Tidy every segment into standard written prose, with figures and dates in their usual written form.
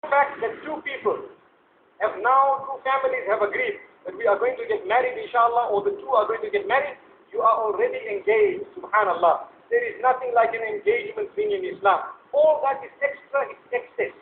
fact that two families have agreed that we are going to get married, inshallah, or the two are going to get married, you are already engaged, subhanallah. There is nothing like an engagement thing in Islam. All that is extra, is excess.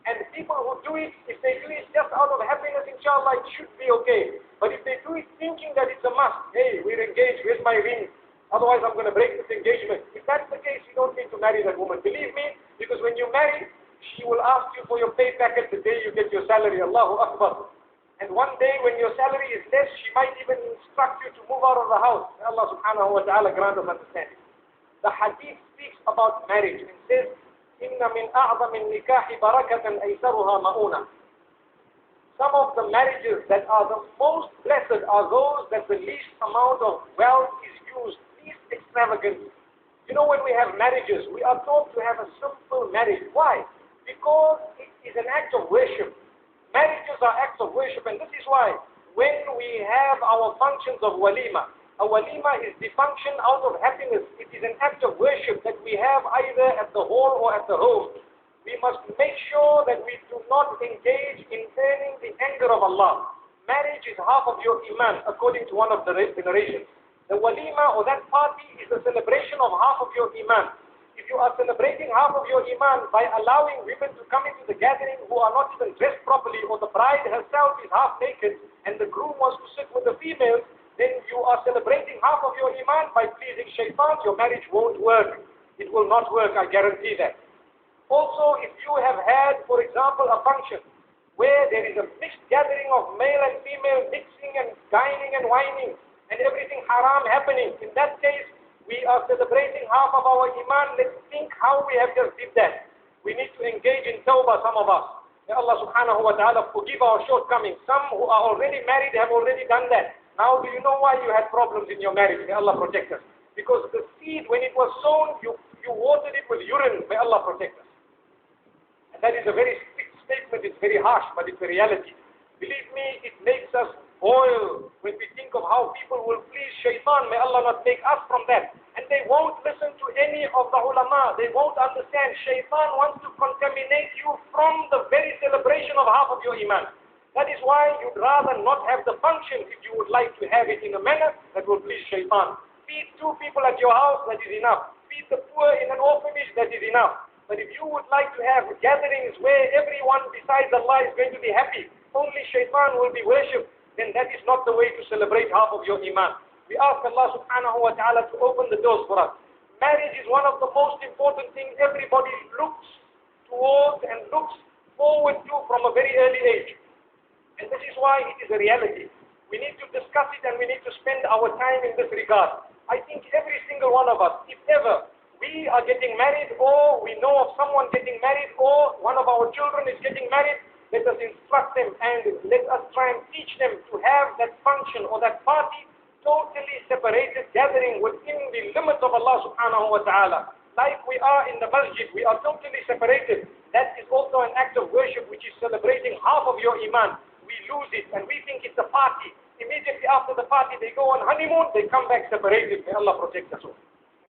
And the people who do it, if they do it just out of happiness, inshallah, it should be okay. But if they do it thinking that it's a must, hey, we're engaged, where's my ring? Otherwise I'm going to break this engagement. If that's the case, you don't need to marry that woman. Believe me, because when you marry, she will ask you for your pay packet the day you get your salary. Allahu Akbar. And one day when your salary is less, she might even instruct you to move out of the house. May Allah subhanahu wa ta'ala grant us understanding. The hadith speaks about marriage and says, إِنَّ مِنْ أَعْظَمِ النِّكَاحِ بَرَكَةً أَيْسَرُهَا مَؤُونَةً. Some of the marriages that are the most blessed are those that the least amount of wealth is used, least extravagant. You know, when we have marriages, we are taught to have a simple marriage. Why? Because it is an act of worship. Marriages are acts of worship, and this is why when we have our functions of waleema, a waleema is the function out of happiness. It is an act of worship that we have either at the hall or at the home. We must make sure that we do not engage in earning the anger of Allah. Marriage is half of your iman, according to one of the narrations. The waleema, or that party, is a celebration of half of your iman. If you are celebrating half of your iman by allowing women to come into the gathering who are not even dressed properly, or the bride herself is half naked and the groom wants to sit with the females, then you are celebrating half of your iman by pleasing shaitan. Your marriage won't work. It will not work, I guarantee that. Also, if you have had, for example, a function where there is a mixed gathering of male and female mixing and dining and wining and everything haram happening, in that case, we are celebrating half of our iman. Let's think how we have just did that. We need to engage in tawbah, some of us. May Allah subhanahu wa ta'ala forgive our shortcomings. Some who are already married have already done that. Now do you know why you had problems in your marriage? May Allah protect us. Because the seed, when it was sown, you watered it with urine. May Allah protect us. And that is a very strict statement. It's very harsh, but it's a reality. Believe me, it makes us boil when we think of how people will please shaitan. May Allah not make us from that. And they won't listen to any of the ulama. They won't understand. Shaitan wants to contaminate you from the very celebration of half of your iman. That is why you'd rather not have the function if you would like to have it in a manner that will please shaitan. Feed two people at your house, that is enough. Feed the poor in an orphanage, that is enough. But if you would like to have gatherings where everyone besides Allah is going to be happy, only shaitan will be worshipped, then that is not the way to celebrate half of your iman. We ask Allah subhanahu wa ta'ala to open the doors for us. Marriage is one of the most important things everybody looks towards and looks forward to from a very early age. And this is why it is a reality. We need to discuss it and we need to spend our time in this regard. I think every single one of us, if ever we are getting married, or we know of someone getting married, or one of our children is getting married, let us instruct them and let us try and teach them to have that function or that party totally separated, gathering within the limits of Allah subhanahu wa ta'ala. Like we are in the masjid, we are totally separated. That is also an act of worship which is celebrating half of your iman. We lose it and we think it's a party. Immediately after the party they go on honeymoon, they come back separated. May Allah protect us all.